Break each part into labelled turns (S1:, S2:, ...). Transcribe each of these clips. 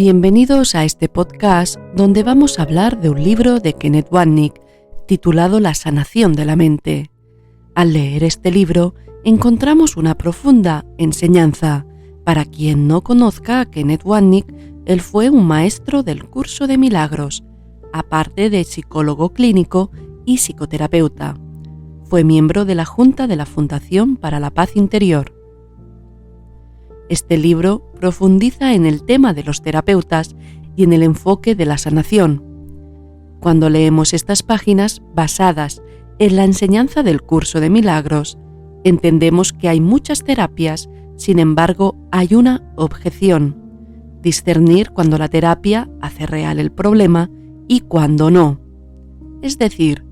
S1: Bienvenidos a este podcast donde vamos a hablar de un libro de Kenneth Wapnick titulado La sanación de la mente. Al leer este libro encontramos una profunda enseñanza. Para quien no conozca a Kenneth Wapnick, él fue un maestro del curso de milagros, aparte de psicólogo clínico y psicoterapeuta. Fue miembro de la Junta de la Fundación para la Paz Interior. Este libro profundiza en el tema de los terapeutas y en el enfoque de la sanación. Cuando leemos estas páginas basadas en la enseñanza del curso de milagros, entendemos que hay muchas terapias, sin embargo hay una objeción: discernir cuando la terapia hace real el problema y cuando no. Es decir,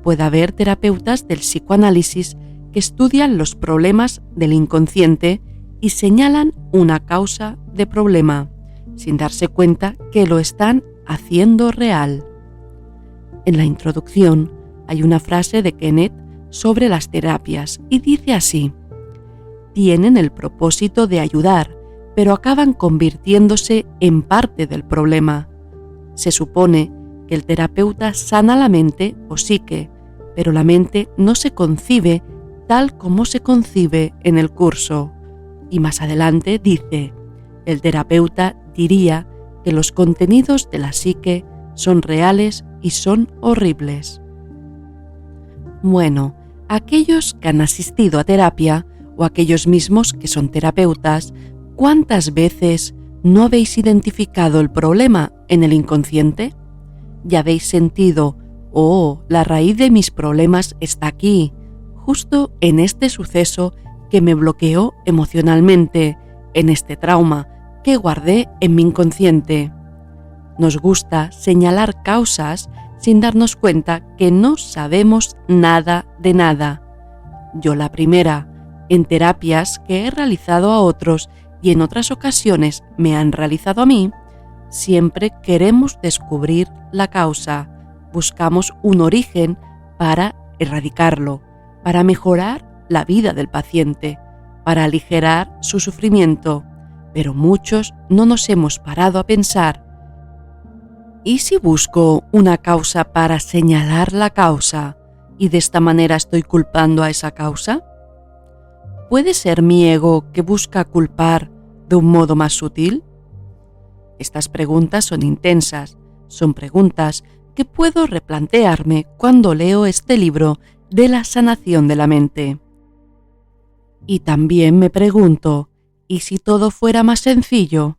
S1: puede haber terapeutas del psicoanálisis que estudian los problemas del inconsciente y señalan una causa de problema, sin darse cuenta que lo están haciendo real. En la introducción hay una frase de Kenneth sobre las terapias y dice así: tienen el propósito de ayudar, pero acaban convirtiéndose en parte del problema. Se supone que el terapeuta sana la mente o psique, pero la mente no se concibe tal como se concibe en el curso. Y más adelante dice: el terapeuta diría que los contenidos de la psique son reales y son horribles. Bueno, aquellos que han asistido a terapia o aquellos mismos que son terapeutas, ¿cuántas veces no habéis identificado el problema en el inconsciente? ¿Ya habéis sentido: oh, la raíz de mis problemas está aquí, justo en este suceso que me bloqueó emocionalmente, en este trauma que guardé en mi inconsciente? Nos gusta señalar causas sin darnos cuenta que no sabemos nada de nada. Yo la primera, en terapias que he realizado a otros y en otras ocasiones me han realizado a mí, siempre queremos descubrir la causa, buscamos un origen para erradicarlo, para mejorar la vida del paciente, para aligerar su sufrimiento, pero muchos no nos hemos parado a pensar: ¿y si busco una causa para señalar la causa y de esta manera estoy culpando a esa causa? ¿Puede ser mi ego que busca culpar de un modo más sutil? Estas preguntas son intensas, son preguntas que puedo replantearme cuando leo este libro de la sanación de la mente. Y también me pregunto: ¿y si todo fuera más sencillo?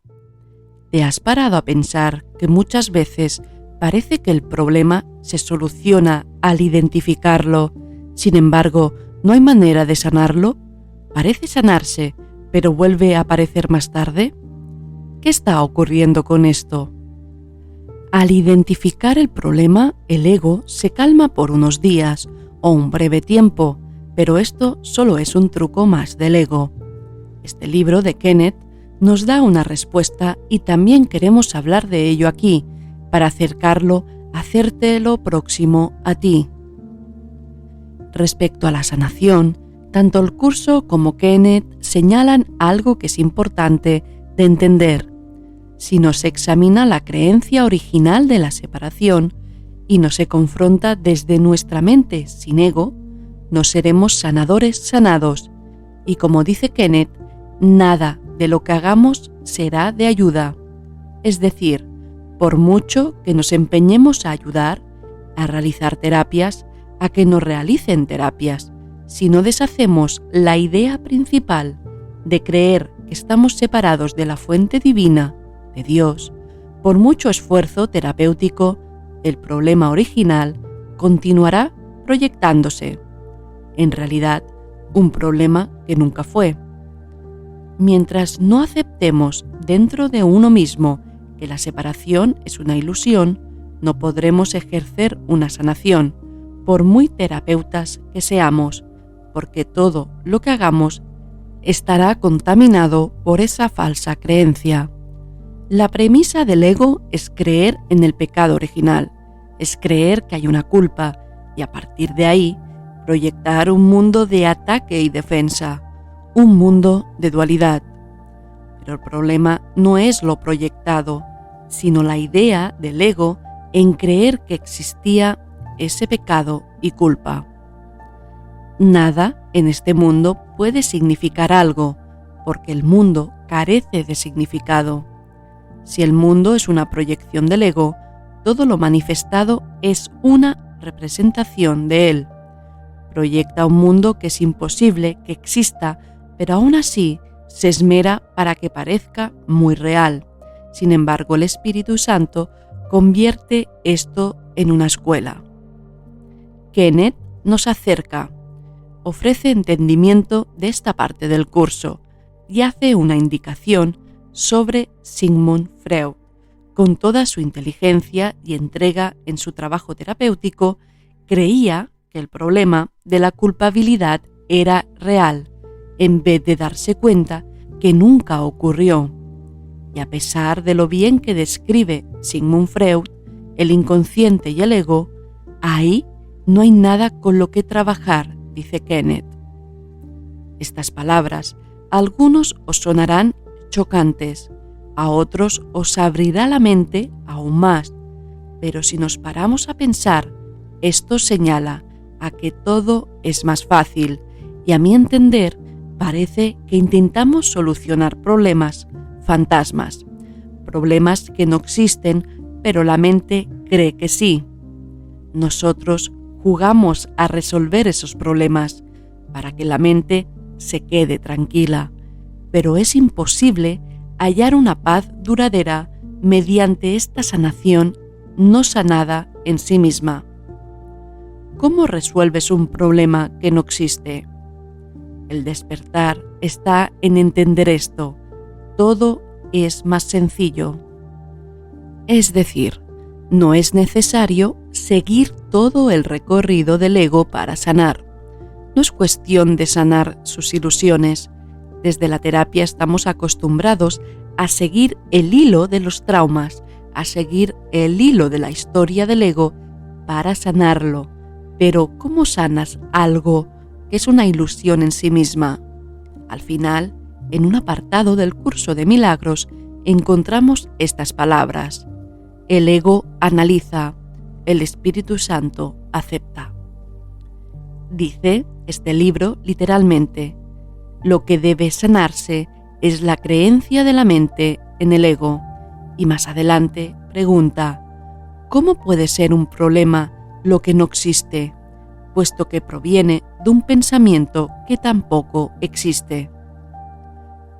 S1: ¿Te has parado a pensar que muchas veces parece que el problema se soluciona al identificarlo? Sin embargo, no hay manera de sanarlo. Parece sanarse, pero vuelve a aparecer más tarde. ¿Qué está ocurriendo con esto? Al identificar el problema, el ego se calma por unos días o un breve tiempo, pero esto solo es un truco más del ego. Este libro de Kenneth nos da una respuesta y también queremos hablar de ello aquí, para acercarlo a hacértelo próximo a ti. Respecto a la sanación, tanto el curso como Kenneth señalan algo que es importante de entender. Si no se examina la creencia original de la separación y no se confronta desde nuestra mente sin ego, no seremos sanadores sanados, y como dice Kenneth, nada de lo que hagamos será de ayuda. Es decir, por mucho que nos empeñemos a ayudar, a realizar terapias, a que nos realicen terapias, si no deshacemos la idea principal de creer que estamos separados de la fuente divina, de Dios, por mucho esfuerzo terapéutico, el problema original continuará proyectándose. En realidad, un problema que nunca fue. Mientras no aceptemos dentro de uno mismo que la separación es una ilusión, no podremos ejercer una sanación, por muy terapeutas que seamos, porque todo lo que hagamos estará contaminado por esa falsa creencia. La premisa del ego es creer en el pecado original, es creer que hay una culpa y a partir de ahí proyectar un mundo de ataque y defensa, un mundo de dualidad. Pero el problema no es lo proyectado, sino la idea del ego en creer que existía ese pecado y culpa. Nada en este mundo puede significar algo, porque el mundo carece de significado. Si el mundo es una proyección del ego, todo lo manifestado es una representación de él. Proyecta un mundo que es imposible que exista, pero aún así se esmera para que parezca muy real. Sin embargo, el Espíritu Santo convierte esto en una escuela. Kenneth nos acerca, ofrece entendimiento de esta parte del curso y hace una indicación sobre Sigmund Freud. Con toda su inteligencia y entrega en su trabajo terapéutico, creía que el problema de la culpabilidad era real, en vez de darse cuenta que nunca ocurrió. Y a pesar de lo bien que describe Sigmund Freud, el inconsciente y el ego, ahí no hay nada con lo que trabajar, dice Kenneth. Estas palabras a algunos os sonarán chocantes, a otros os abrirá la mente aún más, pero si nos paramos a pensar, esto señala a que todo es más fácil y a mi entender parece que intentamos solucionar problemas, fantasmas, problemas que no existen, pero la mente cree que sí. Nosotros jugamos a resolver esos problemas para que la mente se quede tranquila, pero es imposible hallar una paz duradera mediante esta sanación no sanada en sí misma. ¿Cómo resuelves un problema que no existe? El despertar está en entender esto. Todo es más sencillo. Es decir, no es necesario seguir todo el recorrido del ego para sanar. No es cuestión de sanar sus ilusiones. Desde la terapia estamos acostumbrados a seguir el hilo de los traumas, a seguir el hilo de la historia del ego para sanarlo. Pero, ¿cómo sanas algo que es una ilusión en sí misma? Al final, en un apartado del curso de milagros, encontramos estas palabras. El ego analiza, el Espíritu Santo acepta. Dice este libro literalmente, lo que debe sanarse es la creencia de la mente en el ego. Y más adelante pregunta, ¿cómo puede ser un problema lo que no existe, puesto que proviene de un pensamiento que tampoco existe?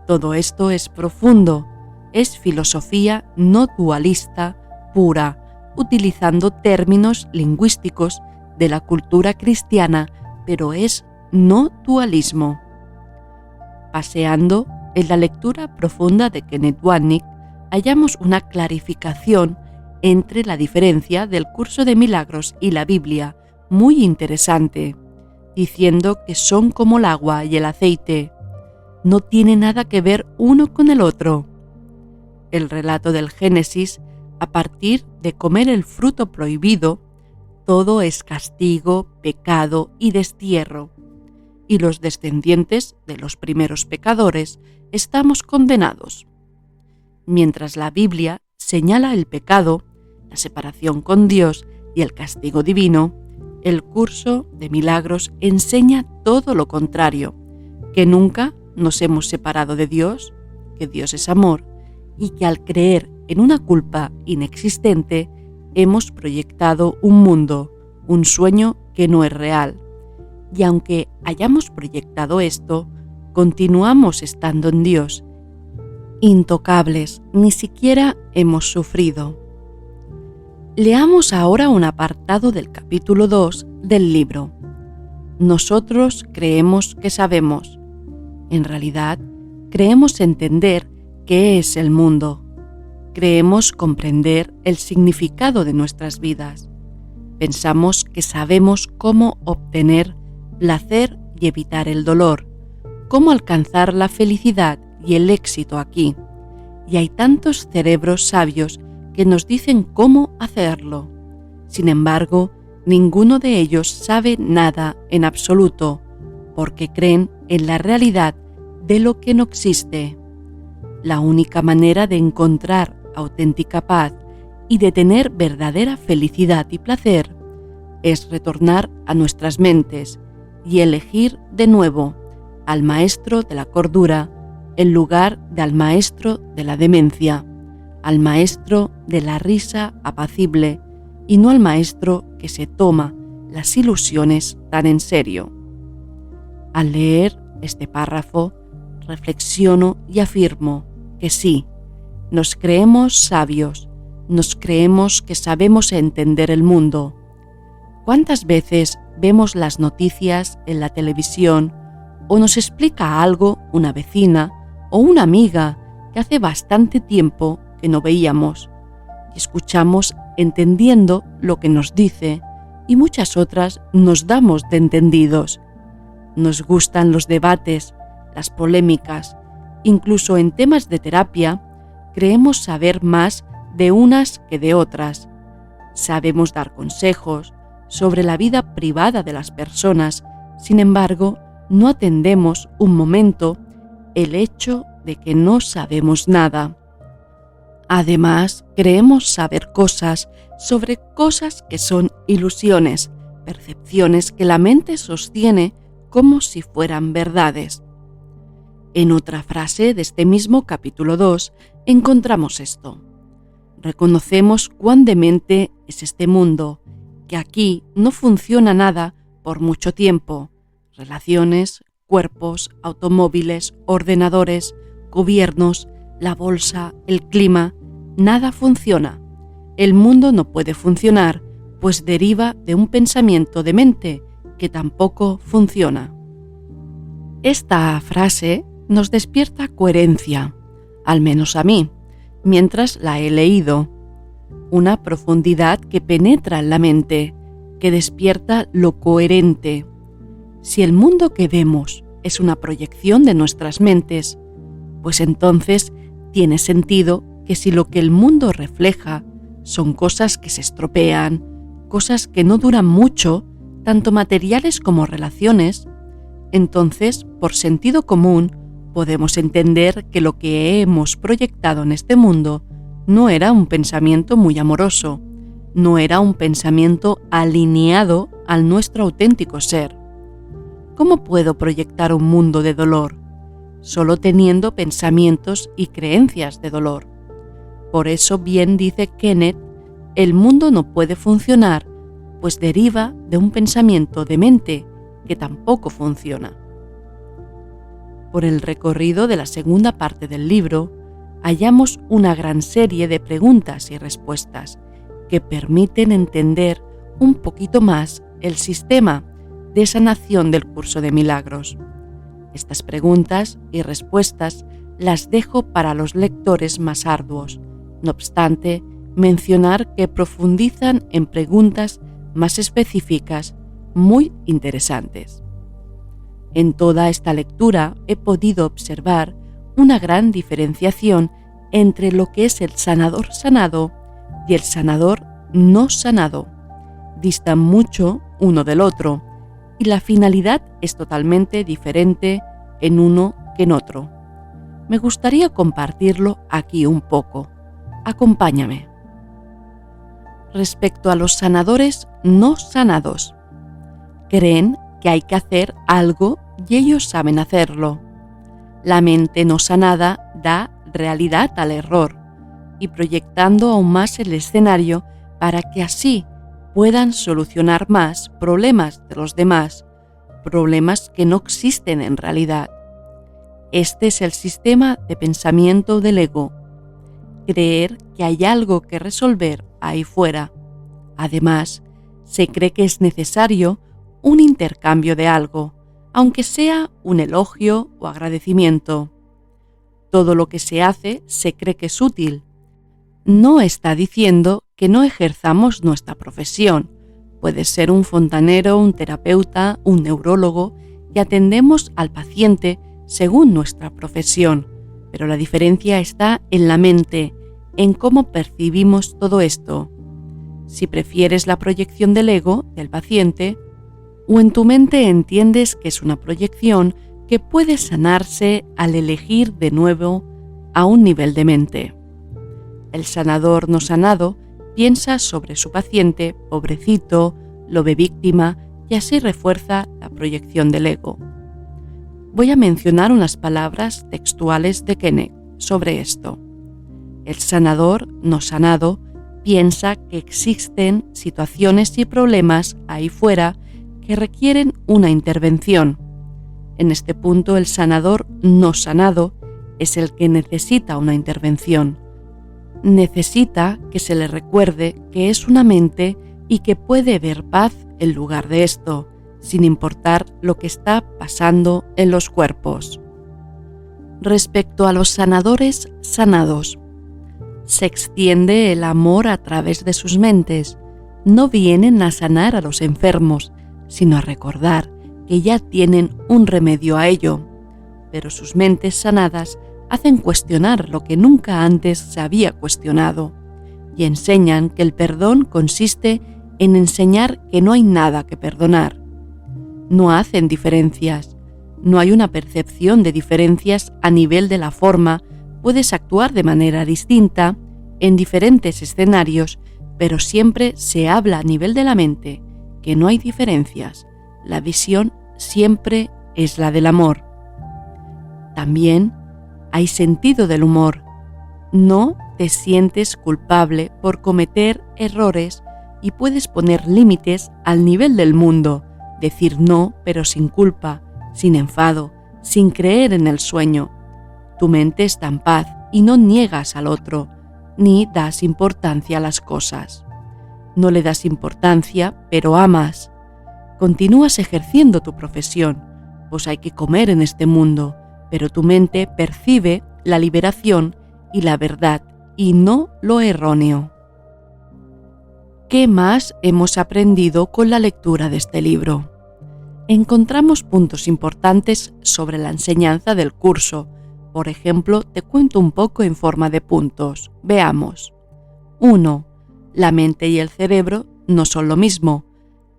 S1: Todo esto es profundo, es filosofía no dualista pura, utilizando términos lingüísticos de la cultura cristiana, pero es no dualismo. Paseando en la lectura profunda de Kenneth Wapnick, hallamos una clarificación entre la diferencia del curso de milagros y la Biblia, muy interesante, diciendo que son como el agua y el aceite. No tiene nada que ver uno con el otro. El relato del Génesis, a partir de comer el fruto prohibido, todo es castigo, pecado y destierro. Y los descendientes de los primeros pecadores estamos condenados. Mientras la Biblia señala el pecado, la separación con Dios y el castigo divino, el curso de milagros enseña todo lo contrario, que nunca nos hemos separado de Dios, que Dios es amor y que al creer en una culpa inexistente hemos proyectado un mundo, un sueño que no es real. Y aunque hayamos proyectado esto, continuamos estando en Dios, intocables, ni siquiera hemos sufrido. Leamos ahora un apartado del capítulo 2 del libro. Nosotros creemos que sabemos. En realidad, creemos entender qué es el mundo. Creemos comprender el significado de nuestras vidas. Pensamos que sabemos cómo obtener placer y evitar el dolor, cómo alcanzar la felicidad y el éxito aquí. Y hay tantos cerebros sabios que nos dicen cómo hacerlo. Sin embargo, ninguno de ellos sabe nada en absoluto, porque creen en la realidad de lo que no existe. La única manera de encontrar auténtica paz y de tener verdadera felicidad y placer es retornar a nuestras mentes y elegir de nuevo al maestro de la cordura en lugar de al maestro de la demencia, al maestro de la risa apacible y no al maestro que se toma las ilusiones tan en serio. Al leer este párrafo, reflexiono y afirmo que sí, nos creemos sabios, nos creemos que sabemos entender el mundo. ¿Cuántas veces vemos las noticias en la televisión o nos explica algo una vecina o una amiga que hace bastante tiempo que no veíamos y escuchamos entendiendo lo que nos dice y muchas otras nos damos de entendidos? Nos gustan los debates, las polémicas, incluso en temas de terapia creemos saber más de unas que de otras. Sabemos dar consejos sobre la vida privada de las personas, sin embargo, no atendemos un momento el hecho de que no sabemos nada. Además, creemos saber cosas sobre cosas que son ilusiones, percepciones que la mente sostiene como si fueran verdades. En otra frase de este mismo capítulo 2 encontramos esto. Reconocemos cuán demente es este mundo, que aquí no funciona nada por mucho tiempo. Relaciones, cuerpos, automóviles, ordenadores, gobiernos, la bolsa, el clima, nada funciona. El mundo no puede funcionar, pues deriva de un pensamiento demente que tampoco funciona. Esta frase nos despierta coherencia, al menos a mí, mientras la he leído. Una profundidad que penetra en la mente, que despierta lo coherente. Si el mundo que vemos es una proyección de nuestras mentes, pues entonces tiene sentido que si lo que el mundo refleja son cosas que se estropean, cosas que no duran mucho, tanto materiales como relaciones, entonces, por sentido común, podemos entender que lo que hemos proyectado en este mundo no era un pensamiento muy amoroso, no era un pensamiento alineado al nuestro auténtico ser. ¿Cómo puedo proyectar un mundo de dolor? Solo teniendo pensamientos y creencias de dolor. Por eso bien dice Kenneth, el mundo no puede funcionar, pues deriva de un pensamiento demente que tampoco funciona. Por el recorrido de la segunda parte del libro, hallamos una gran serie de preguntas y respuestas que permiten entender un poquito más el sistema de sanación del curso de milagros. Estas preguntas y respuestas las dejo para los lectores más arduos. No obstante, mencionar que profundizan en preguntas más específicas muy interesantes. En toda esta lectura he podido observar una gran diferenciación entre lo que es el sanador sanado y el sanador no sanado. Distan mucho uno del otro y la finalidad es totalmente diferente en uno que en otro. Me gustaría compartirlo aquí un poco. Acompáñame. Respecto a los sanadores no sanados, creen que hay que hacer algo y ellos saben hacerlo. La mente no sanada da realidad al error y proyectando aún más el escenario para que así puedan solucionar más problemas de los demás, problemas que no existen en realidad. Este es el sistema de pensamiento del ego. Creer que hay algo que resolver ahí fuera. Además, se cree que es necesario un intercambio de algo, aunque sea un elogio o agradecimiento. Todo lo que se hace se cree que es útil. No está diciendo que no ejerzamos nuestra profesión. Puede ser un fontanero, un terapeuta, un neurólogo y atendemos al paciente según nuestra profesión, pero la diferencia está en la mente, en cómo percibimos todo esto. Si prefieres la proyección del ego del paciente, o en tu mente entiendes que es una proyección que puede sanarse al elegir de nuevo a un nivel de mente. El sanador no sanado piensa sobre su paciente, pobrecito, lo ve víctima y así refuerza la proyección del ego. Voy a mencionar unas palabras textuales de Kenneth sobre esto. El sanador no sanado piensa que existen situaciones y problemas ahí fuera que requieren una intervención. En este punto, el sanador no sanado es el que necesita una intervención. Necesita que se le recuerde que es una mente y que puede ver paz en lugar de esto, sin importar lo que está pasando en los cuerpos. Respecto a los sanadores sanados, se extiende el amor a través de sus mentes. No vienen a sanar a los enfermos, sino a recordar que ya tienen un remedio a ello, pero sus mentes sanadas hacen cuestionar lo que nunca antes se había cuestionado y enseñan que el perdón consiste en enseñar que no hay nada que perdonar. No hacen diferencias, no hay una percepción de diferencias a nivel de la forma. Puedes actuar de manera distinta en diferentes escenarios, pero siempre se habla a nivel de la mente, que no hay diferencias. La visión siempre es la del amor. También hay sentido del humor. No te sientes culpable por cometer errores y puedes poner límites al nivel del mundo, decir no pero sin culpa, sin enfado, sin creer en el sueño. Tu mente está en paz y no niegas al otro, ni das importancia a las cosas. No le das importancia, pero amas. Continúas ejerciendo tu profesión, pues hay que comer en este mundo, pero tu mente percibe la liberación y la verdad, y no lo erróneo. ¿Qué más hemos aprendido con la lectura de este libro? Encontramos puntos importantes sobre la enseñanza del curso. Por ejemplo, te cuento un poco en forma de puntos. Veamos. 1. La mente y el cerebro no son lo mismo,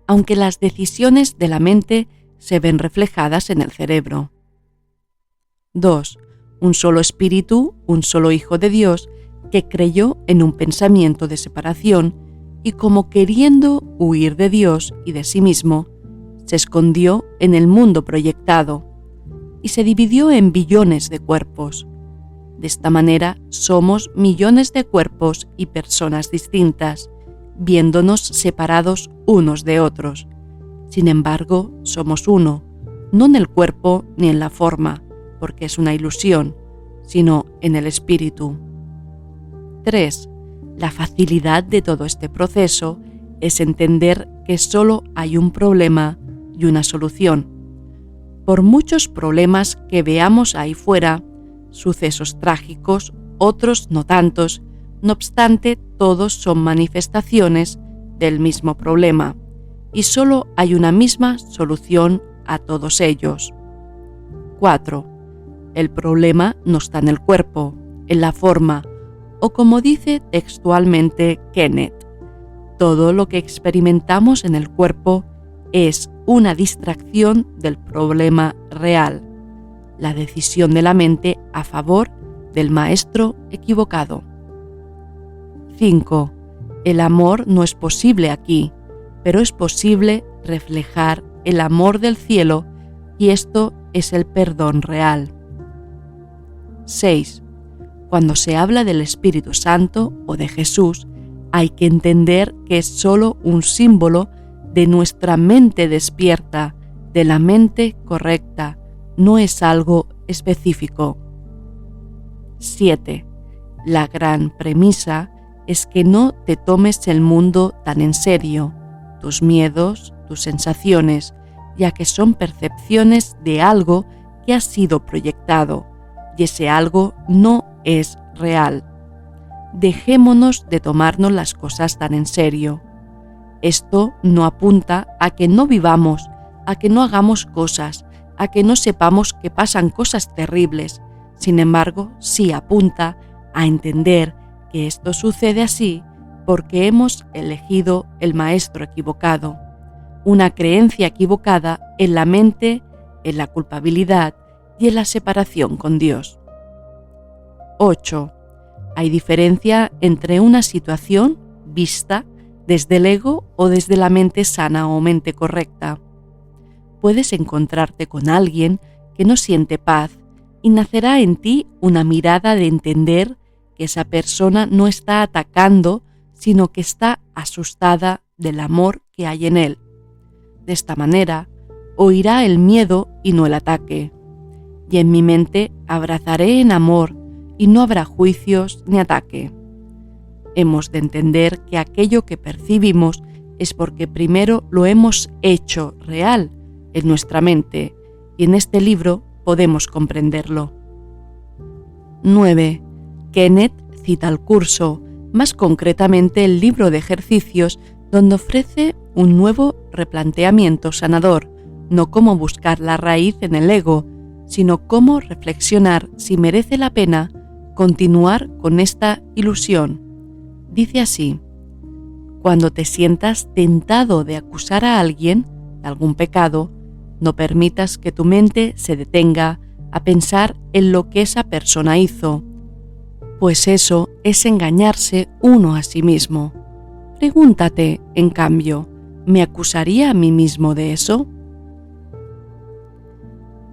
S1: aunque las decisiones de la mente se ven reflejadas en el cerebro. 2. Un solo espíritu, un solo Hijo de Dios, que creyó en un pensamiento de separación y como queriendo huir de Dios y de sí mismo, se escondió en el mundo proyectado y se dividió en billones de cuerpos. De esta manera somos millones de cuerpos y personas distintas, viéndonos separados unos de otros. Sin embargo, somos uno, no en el cuerpo ni en la forma, porque es una ilusión, sino en el espíritu. 3. La facilidad de todo este proceso es entender que solo hay un problema y una solución. Por muchos problemas que veamos ahí fuera, sucesos trágicos, otros no tantos, no obstante, todos son manifestaciones del mismo problema, y solo hay una misma solución a todos ellos. 4. El problema no está en el cuerpo, en la forma, o como dice textualmente Kenneth, todo lo que experimentamos en el cuerpo es una distracción del problema real, la decisión de la mente a favor del maestro equivocado. 5. El amor no es posible aquí, pero es posible reflejar el amor del cielo y esto es el perdón real. 6. Cuando se habla del Espíritu Santo o de Jesús, hay que entender que es solo un símbolo de nuestra mente despierta, de la mente correcta, no es algo específico. 7. La gran premisa es que no te tomes el mundo tan en serio, tus miedos, tus sensaciones, ya que son percepciones de algo que ha sido proyectado, y ese algo no es real. Dejémonos de tomarnos las cosas tan en serio. Esto no apunta a que no vivamos, a que no hagamos cosas, a que no sepamos que pasan cosas terribles. Sin embargo, sí apunta a entender que esto sucede así porque hemos elegido el maestro equivocado, una creencia equivocada en la mente, en la culpabilidad y en la separación con Dios. 8. Hay diferencia entre una situación vista desde el ego o desde la mente sana o mente correcta. Puedes encontrarte con alguien que no siente paz y nacerá en ti una mirada de entender que esa persona no está atacando, sino que está asustada del amor que hay en él. De esta manera, oirá el miedo y no el ataque. Y en mi mente abrazaré en amor y no habrá juicios ni ataque. Hemos de entender que aquello que percibimos es porque primero lo hemos hecho real en nuestra mente y en este libro podemos comprenderlo. 9. Kenneth cita el curso, más concretamente el libro de ejercicios, donde ofrece un nuevo replanteamiento sanador, no cómo buscar la raíz en el ego, sino cómo reflexionar si merece la pena continuar con esta ilusión. Dice así: cuando te sientas tentado de acusar a alguien de algún pecado, no permitas que tu mente se detenga a pensar en lo que esa persona hizo, pues eso es engañarse uno a sí mismo. Pregúntate, en cambio, ¿me acusaría a mí mismo de eso?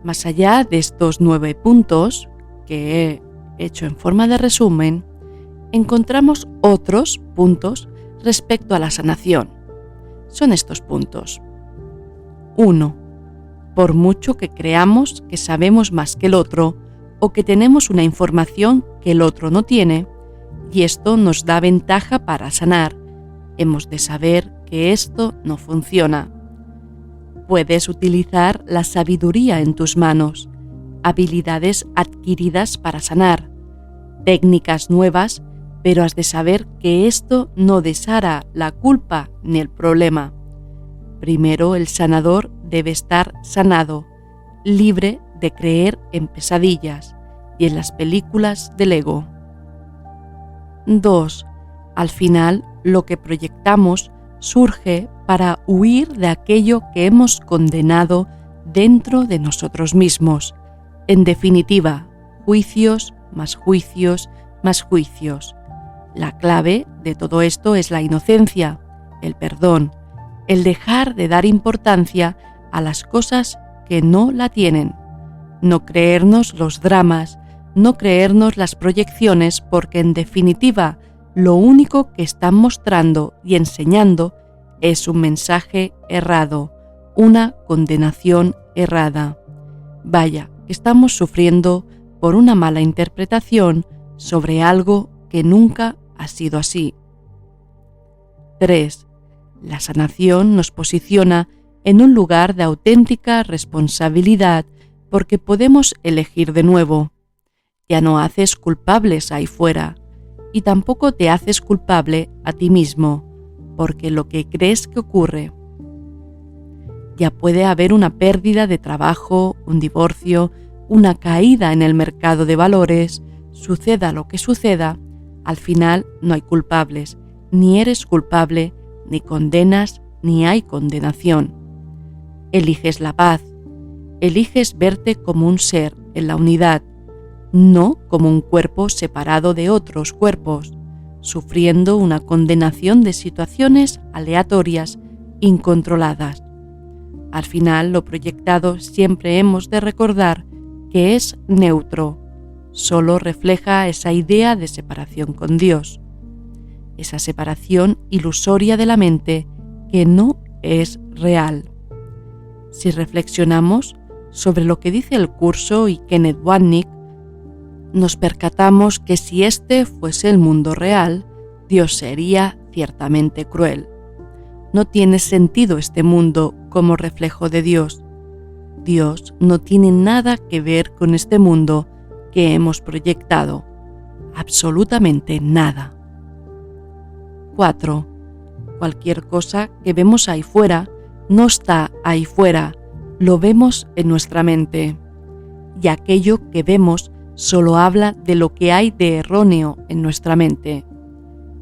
S1: Más allá de estos 9 puntos que he hecho en forma de resumen, encontramos otros puntos respecto a la sanación. Son estos puntos. 1. Por mucho que creamos que sabemos más que el otro o que tenemos una información que el otro no tiene, y esto nos da ventaja para sanar, hemos de saber que esto no funciona. Puedes utilizar la sabiduría en tus manos, habilidades adquiridas para sanar, técnicas nuevas, pero has de saber que esto no deshará la culpa ni el problema. Primero el sanador debe estar sanado, libre de creer en pesadillas y en las películas del ego. 2. Al final, lo que proyectamos surge para huir de aquello que hemos condenado dentro de nosotros mismos. En definitiva, juicios, más juicios, más juicios. La clave de todo esto es la inocencia, el perdón, el dejar de dar importancia a las cosas que no la tienen, no creernos los dramas, no creernos las proyecciones, porque en definitiva lo único que están mostrando y enseñando es un mensaje errado, una condenación errada. Vaya, que estamos sufriendo por una mala interpretación sobre algo que nunca ha sido así. 3. La sanación nos posiciona en un lugar de auténtica responsabilidad porque podemos elegir de nuevo. Ya no haces culpables ahí fuera y tampoco te haces culpable a ti mismo, porque lo que crees que ocurre. Ya puede haber una pérdida de trabajo, un divorcio, una caída en el mercado de valores, suceda lo que suceda, al final no hay culpables, ni eres culpable, ni condenas, ni hay condenación. Eliges la paz, eliges verte como un ser en la unidad, no como un cuerpo separado de otros cuerpos, sufriendo una condenación de situaciones aleatorias, incontroladas. Al final, lo proyectado siempre hemos de recordar que es neutro, solo refleja esa idea de separación con Dios, esa separación ilusoria de la mente que no es real. Si reflexionamos sobre lo que dice el curso y Kenneth Wapnick, nos percatamos que si este fuese el mundo real, Dios sería ciertamente cruel. No tiene sentido este mundo como reflejo de Dios. Dios no tiene nada que ver con este mundo que hemos proyectado. Absolutamente nada. 4. Cualquier cosa que vemos ahí fuera no está ahí fuera, lo vemos en nuestra mente. Y aquello que vemos solo habla de lo que hay de erróneo en nuestra mente.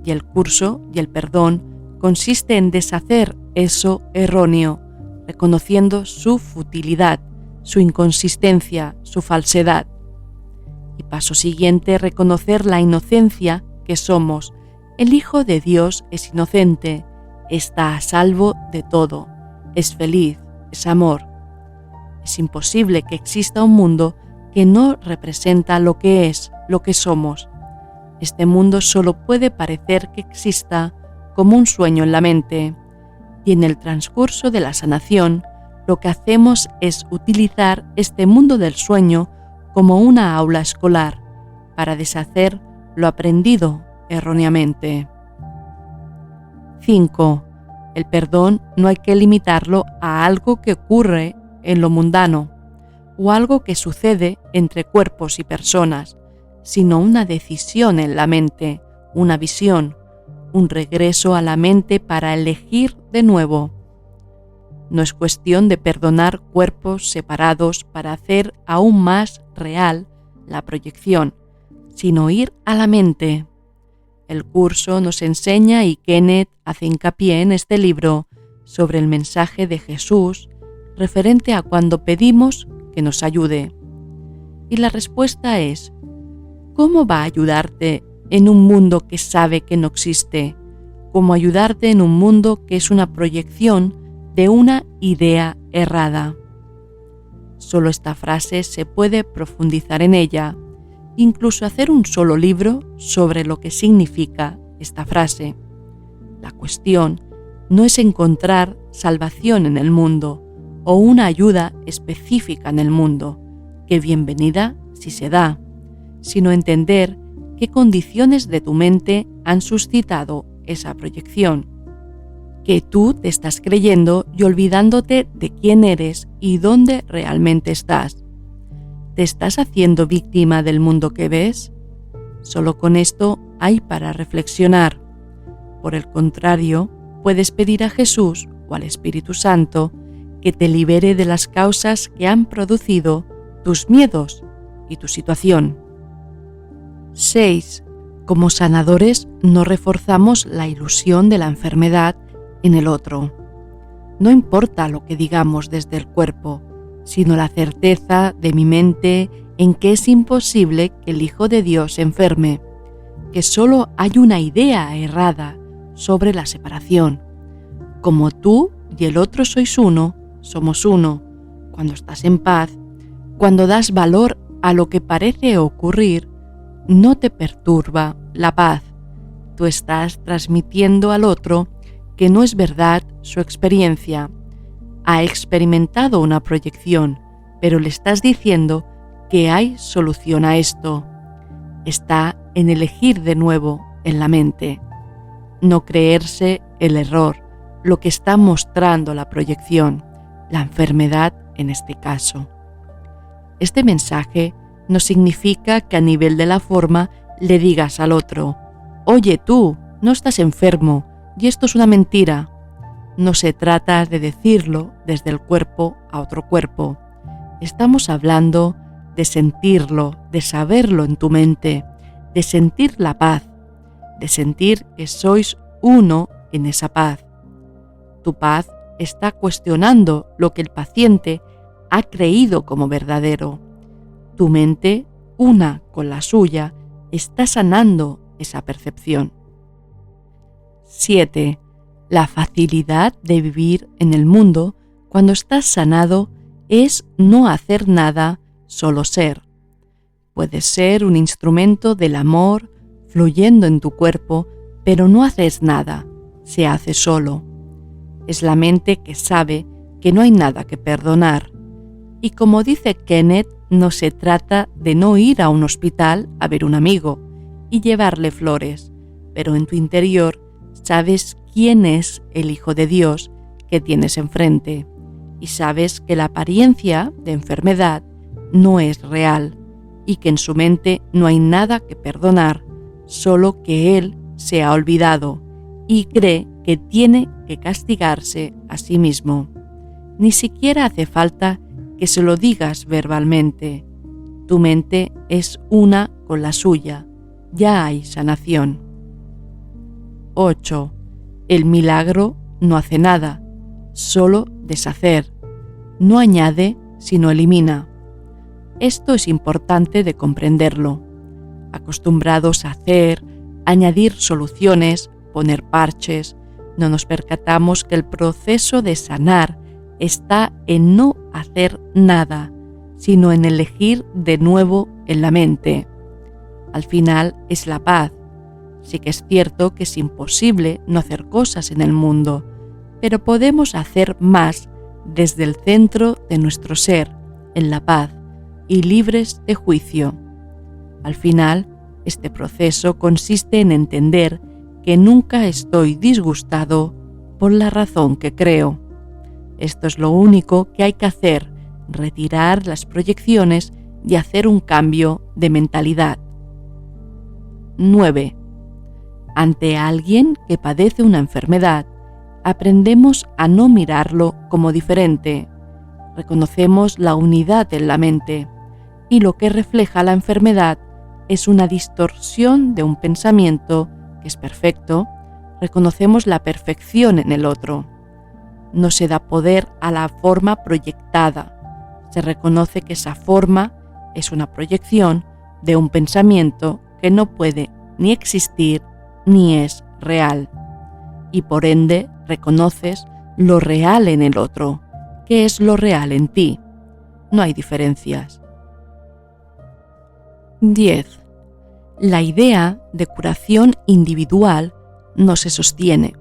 S1: Y el curso y el perdón consiste en deshacer eso erróneo, reconociendo su futilidad, su inconsistencia, su falsedad. Y paso siguiente, reconocer la inocencia que somos. El Hijo de Dios es inocente, está a salvo de todo, es feliz, es amor. Es imposible que exista un mundo que no representa lo que es, lo que somos. Este mundo solo puede parecer que exista como un sueño en la mente, y en el transcurso de la sanación, lo que hacemos es utilizar este mundo del sueño como una aula escolar para deshacer lo aprendido erróneamente. 5. El perdón no hay que limitarlo a algo que ocurre en lo mundano o algo que sucede entre cuerpos y personas, sino una decisión en la mente, una visión, un regreso a la mente para elegir de nuevo. No es cuestión de perdonar cuerpos separados para hacer aún más real la proyección, sino ir a la mente. El curso nos enseña, y Kenneth hace hincapié en este libro, sobre el mensaje de Jesús referente a cuando pedimos que nos ayude. Y la respuesta es: ¿cómo va a ayudarte en un mundo que sabe que no existe? ¿Cómo ayudarte en un mundo que es una proyección de una idea errada? Solo esta frase se puede profundizar en ella, incluso hacer un solo libro sobre lo que significa esta frase. La cuestión no es encontrar salvación en el mundo o una ayuda específica en el mundo, que bienvenida si se da, sino entender qué condiciones de tu mente han suscitado esa proyección, que tú te estás creyendo y olvidándote de quién eres y dónde realmente estás. ¿Te estás haciendo víctima del mundo que ves? Solo con esto hay para reflexionar. Por el contrario, puedes pedir a Jesús o al Espíritu Santo que te libere de las causas que han producido tus miedos y tu situación. 6. Como sanadores no reforzamos la ilusión de la enfermedad en el otro. No importa lo que digamos desde el cuerpo, sino la certeza de mi mente en que es imposible que el Hijo de Dios se enferme, que solo hay una idea errada sobre la separación. Como tú y el otro sois uno, somos uno. Cuando estás en paz, cuando das valor a lo que parece ocurrir, no te perturba la paz. Tú estás transmitiendo al otro que no es verdad su experiencia. Ha experimentado una proyección, pero le estás diciendo que hay solución a esto. Está en elegir de nuevo en la mente. No creerse el error, lo que está mostrando la proyección, la enfermedad en este caso. Este mensaje no significa que a nivel de la forma le digas al otro: oye tú, no estás enfermo y esto es una mentira. No se trata de decirlo desde el cuerpo a otro cuerpo. Estamos hablando de sentirlo, de saberlo en tu mente, de sentir la paz, de sentir que sois uno en esa paz. Tu paz está cuestionando lo que el paciente ha creído como verdadero. Tu mente, una con la suya, está sanando esa percepción. 7. La facilidad de vivir en el mundo cuando estás sanado es no hacer nada, solo ser. Puedes ser un instrumento del amor fluyendo en tu cuerpo, pero no haces nada, se hace solo. Es la mente que sabe que no hay nada que perdonar. Y como dice Kenneth, no se trata de no ir a un hospital a ver un amigo y llevarle flores, pero en tu interior sabes quién es el Hijo de Dios que tienes enfrente y sabes que la apariencia de enfermedad no es real y que en su mente no hay nada que perdonar, solo que Él se ha olvidado y cree que tiene que castigarse a sí mismo. Ni siquiera hace falta que se lo digas verbalmente. Tu mente es una con la suya. Ya hay sanación. 8. El milagro no hace nada, solo deshacer. No añade, sino elimina. Esto es importante de comprenderlo. Acostumbrados a hacer, añadir soluciones, poner parches, no nos percatamos que el proceso de sanar está en no hacer nada, sino en elegir de nuevo en la mente. Al final es la paz. Sí que es cierto que es imposible no hacer cosas en el mundo, pero podemos hacer más desde el centro de nuestro ser, en la paz y libres de juicio. Al final, este proceso consiste en entender que nunca estoy disgustado por la razón que creo. Esto es lo único que hay que hacer, retirar las proyecciones y hacer un cambio de mentalidad. 9. Ante alguien que padece una enfermedad, aprendemos a no mirarlo como diferente. Reconocemos la unidad en la mente, y lo que refleja la enfermedad es una distorsión de un pensamiento que es perfecto. Reconocemos la perfección en el otro. No se da poder a la forma proyectada. Se reconoce que esa forma es una proyección de un pensamiento que no puede ni existir ni es real. Y por ende reconoces lo real en el otro, que es lo real en ti. No hay diferencias. 10. La idea de curación individual no se sostiene.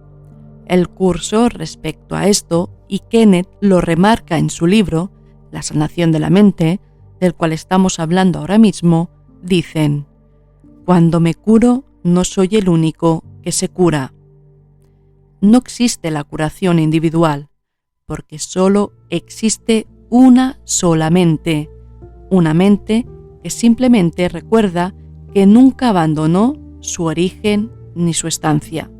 S1: El curso respecto a esto, y Kenneth lo remarca en su libro, La sanación de la mente, del cual estamos hablando ahora mismo, dicen: cuando me curo, no soy el único que se cura. No existe la curación individual, porque solo existe una sola mente, una mente que simplemente recuerda que nunca abandonó su origen ni su estancia.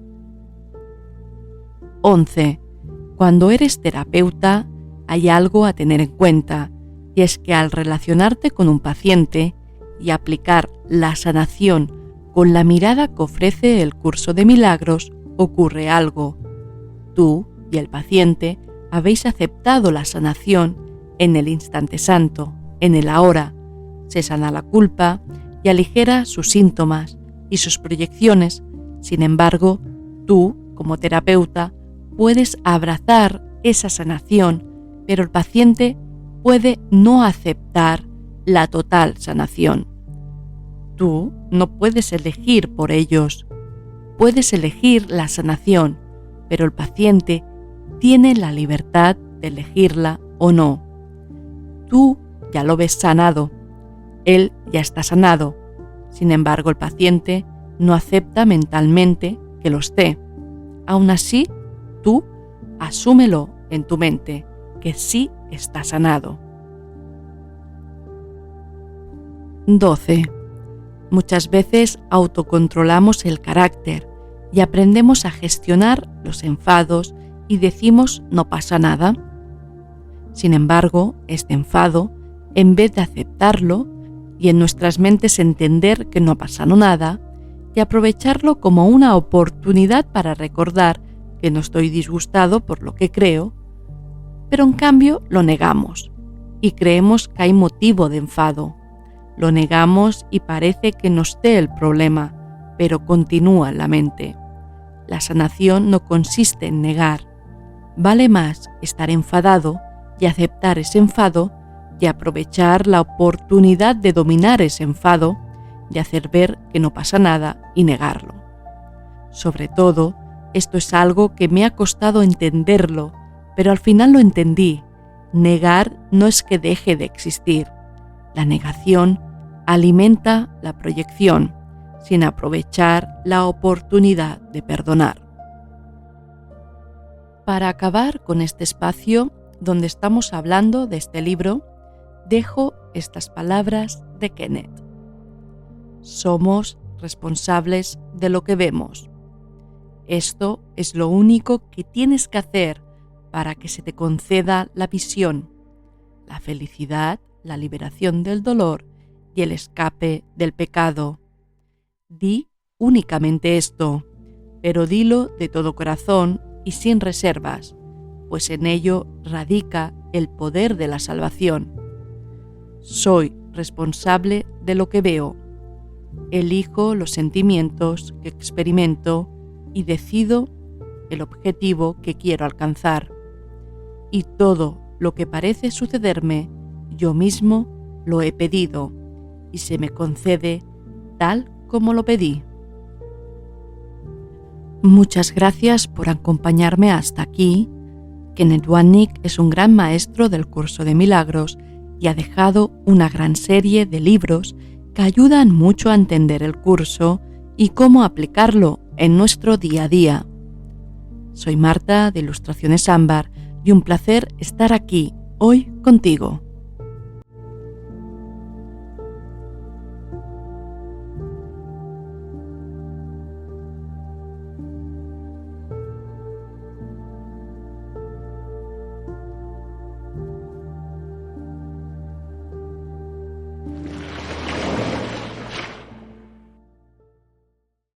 S1: 11. Cuando eres terapeuta, hay algo a tener en cuenta, y es que al relacionarte con un paciente y aplicar la sanación con la mirada que ofrece el curso de milagros, ocurre algo. Tú y el paciente habéis aceptado la sanación en el instante santo, en el ahora. Se sana la culpa y aligera sus síntomas y sus proyecciones. Sin embargo, tú, como terapeuta, puedes abrazar esa sanación, pero el paciente puede no aceptar la total sanación. Tú no puedes elegir por ellos. Puedes elegir la sanación, pero el paciente tiene la libertad de elegirla o no. Tú ya lo ves sanado. Él ya está sanado. Sin embargo, el paciente no acepta mentalmente que lo esté. Aún así, tú asúmelo en tu mente, que sí está sanado. 12. Muchas veces autocontrolamos el carácter y aprendemos a gestionar los enfados y decimos no pasa nada. Sin embargo, este enfado, en vez de aceptarlo y en nuestras mentes entender que no ha pasado nada y aprovecharlo como una oportunidad para recordar que no estoy disgustado por lo que creo, pero en cambio lo negamos y creemos que hay motivo de enfado. Lo negamos y parece que no esté el problema, pero continúa en la mente. La sanación no consiste en negar. Vale más estar enfadado y aceptar ese enfado y aprovechar la oportunidad de dominar ese enfado y hacer ver que no pasa nada y negarlo. Sobre todo, esto es algo que me ha costado entenderlo, pero al final lo entendí. Negar no es que deje de existir. La negación alimenta la proyección, sin aprovechar la oportunidad de perdonar. Para acabar con este espacio donde estamos hablando de este libro, dejo estas palabras de Kenneth. Somos responsables de lo que vemos. Esto es lo único que tienes que hacer para que se te conceda la visión, la felicidad, la liberación del dolor y el escape del pecado. Di únicamente esto, pero dilo de todo corazón y sin reservas, pues en ello radica el poder de la salvación. Soy responsable de lo que veo. Elijo los sentimientos que experimento y decido el objetivo que quiero alcanzar. Y todo lo que parece sucederme, yo mismo lo he pedido y se me concede tal como lo pedí. Muchas gracias por acompañarme hasta aquí. Kenneth Wapnick es un gran maestro del curso de milagros y ha dejado una gran serie de libros que ayudan mucho a entender el curso y cómo aplicarlo en nuestro día a día. Soy Marta de Ilustraciones Ámbar y un placer estar aquí hoy contigo.